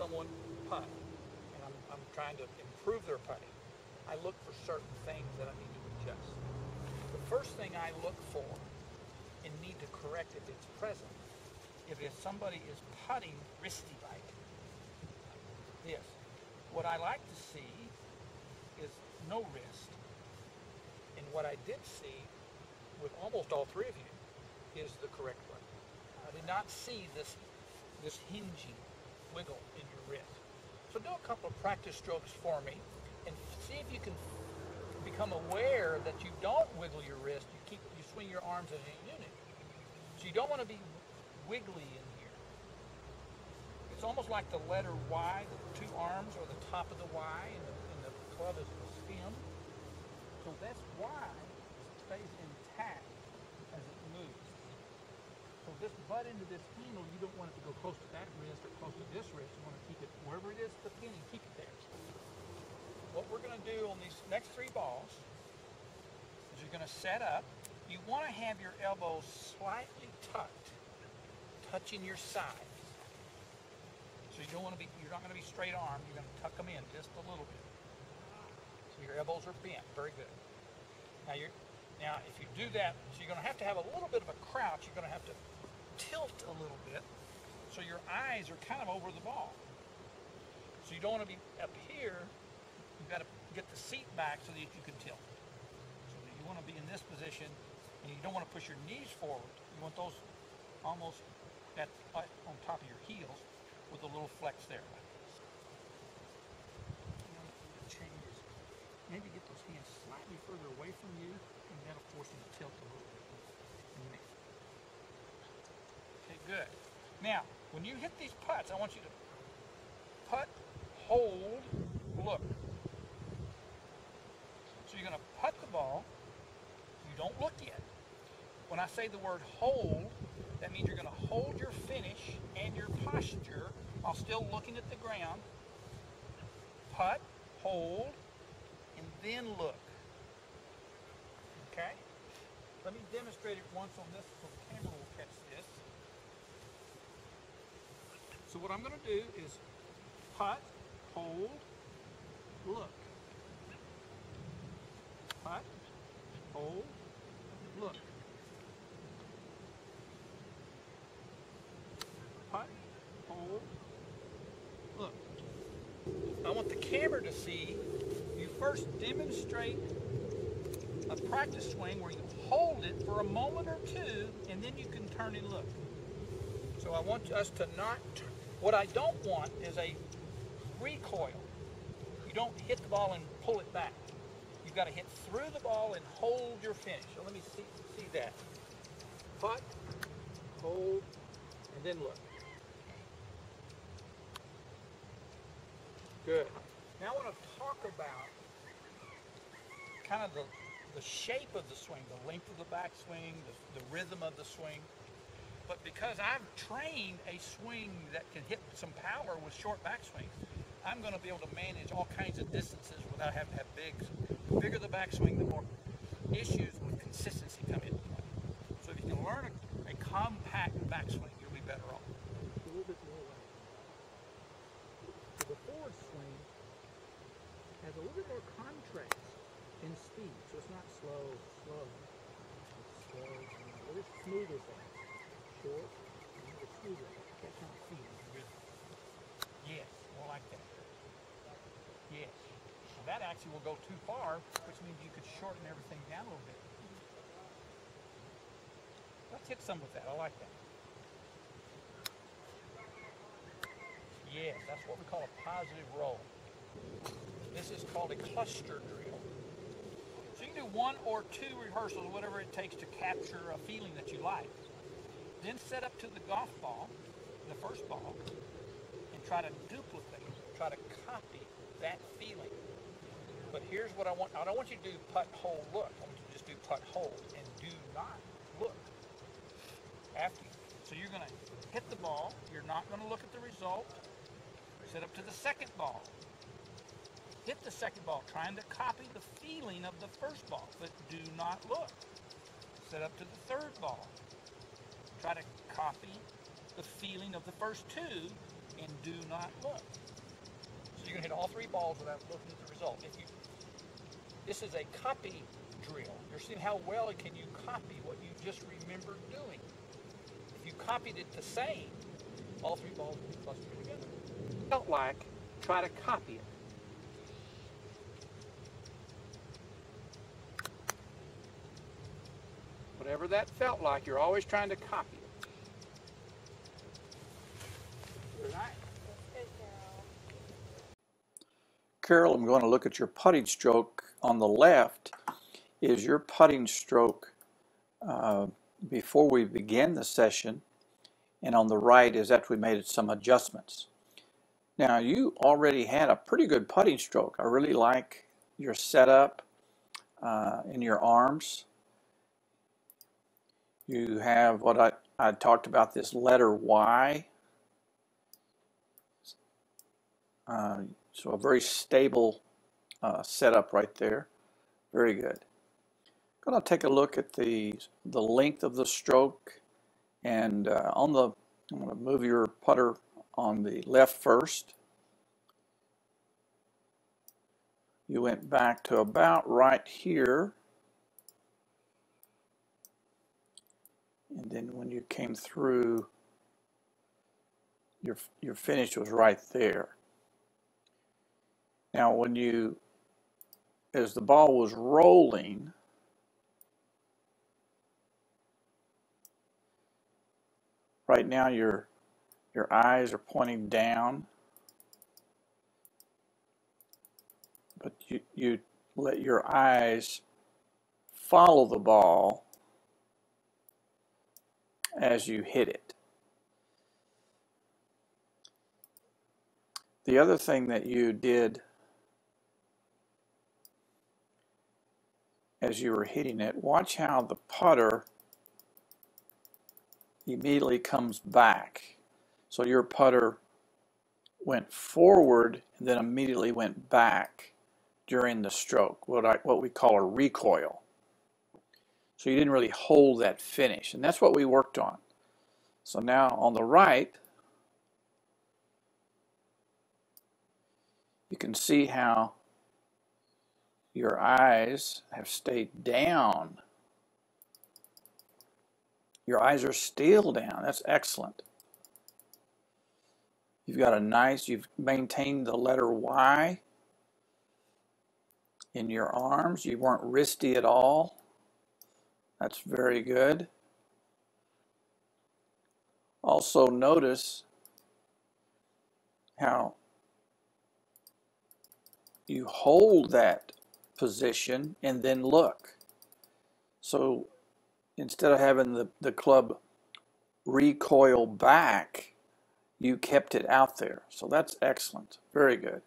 someone putt, and I'm trying to improve their putting, I look for certain things that I need to adjust. The first thing I look for and need to correct if it's present, if somebody is putting wristy like this, what I like to see is no wrist. And what I did see with almost all three of you is the correct way. I did not see this hinging wiggle in your wrist. So do a couple of practice strokes for me and see if you can become aware that you don't wiggle your wrist. You swing your arms as a unit. So you don't want to be wiggly in here. It's almost like the letter Y, the two arms are the top of the Y and the club is the stem. So that's why it stays intact as it moves. So this butt into this handle, you don't want it to go close to that wrist or close to this wrist. You want to keep it wherever it is, the pinning, keep it there. What we're going to do on these next three balls is you're going to set up. You want to have your elbows slightly tucked, touching your sides. So you're not going to be straight armed. You're going to tuck them in just a little bit. So your elbows are bent. Very good. Now if you do that, so you're going to have a little bit of a crouch. You're going to have to tilt a little bit, so your eyes are kind of over the ball. So you don't want to be up here. You've got to get the seat back so that you can tilt. So that you want to be in this position, and you don't want to push your knees forward. You want those almost on top of your heels with a little flex there. Changes. Maybe get those hands slightly further away from you, and that'll force them to tilt a little bit. Okay, good. Now, when you hit these putts, I want you to putt, hold, look. So you're going to putt the ball. You don't look yet. When I say the word hold, that means you're going to hold your finish and your posture while still looking at the ground. Putt, hold, and then look. Okay? Let me demonstrate it once on this so the camera will catch this. So what I'm going to do is putt, hold, look. Putt, hold, look. Putt, hold, look. I want the camera to see you first demonstrate a practice swing where you hold it for a moment or two and then you can turn and look. So I want us to not, what I don't want is a recoil. You don't hit the ball and pull it back. You've got to hit through the ball and hold your finish. So let me see that. Putt, hold, and then look. Good. Now I want to talk about kind of the shape of the swing, the length of the backswing, the rhythm of the swing. But because I've trained a swing that can hit some power with short backswings, I'm going to be able to manage all kinds of distances without having to have bigs. The bigger the backswing, the more issues with consistency come into play. So if you can learn a compact backswing, you'll be better off. A little bit more weight. So the forward swing has a little bit more contrast in speed, so it's not slow. It's slow, a little smoother thing. Short, a little smoother. That kind of feeling. Yes, more like that. Yes. Now that actually will go too far, which means you could shorten everything down a little bit. Let's hit some with that. I like that. Yes, that's what we call a positive roll. This is called a cluster drill. So you can do one or two rehearsals, whatever it takes to capture a feeling that you like. Then set up to the golf ball, the first ball, and try to duplicate, try to copy that feeling. But here's what I want. I don't want you to do putt, hold, look. I want you to just do putt, hold, and do not look. After you. So you're going to hit the ball. You're not going to look at the result. Set up to the second ball. Hit the second ball, trying to copy the feeling of the first ball, but do not look. Set up to the third ball. Try to copy the feeling of the first two and do not look. So you're going to hit all three balls without looking at the result. This is a copy drill. You're seeing how well can you copy what you just remembered doing. If you copied it the same, all three balls will be clustered together. Felt like, try to copy it. Whatever that felt like, you're always trying to copy it. Very nice. Good, Carol, I'm going to look at your putting stroke. On the left is your putting stroke before we began the session, and on the right is after we made some adjustments. Now, you already had a pretty good putting stroke. I really like your setup in your arms. You have what I talked about, this letter Y. So a very stable setup right there. Very good. I'm going to take a look at the length of the stroke, and I'm going to move your putter on the left first. You went back to about right here, and then when you came through, your finish was right there. Now, as the ball was rolling, right now your eyes are pointing down, but you let your eyes follow the ball as you hit it. The other thing that you did as you were hitting it, watch how the putter immediately comes back. So your putter went forward and then immediately went back during the stroke, what we call a recoil. So you didn't really hold that finish, and that's what we worked on. So now on the right, you can see how your eyes have stayed down. Your eyes are still down. That's excellent. You've maintained the letter Y in your arms. You weren't wristy at all. That's very good. Also notice how you hold that position and then look. So instead of having the club recoil back, you kept it out there. So that's excellent. Very good.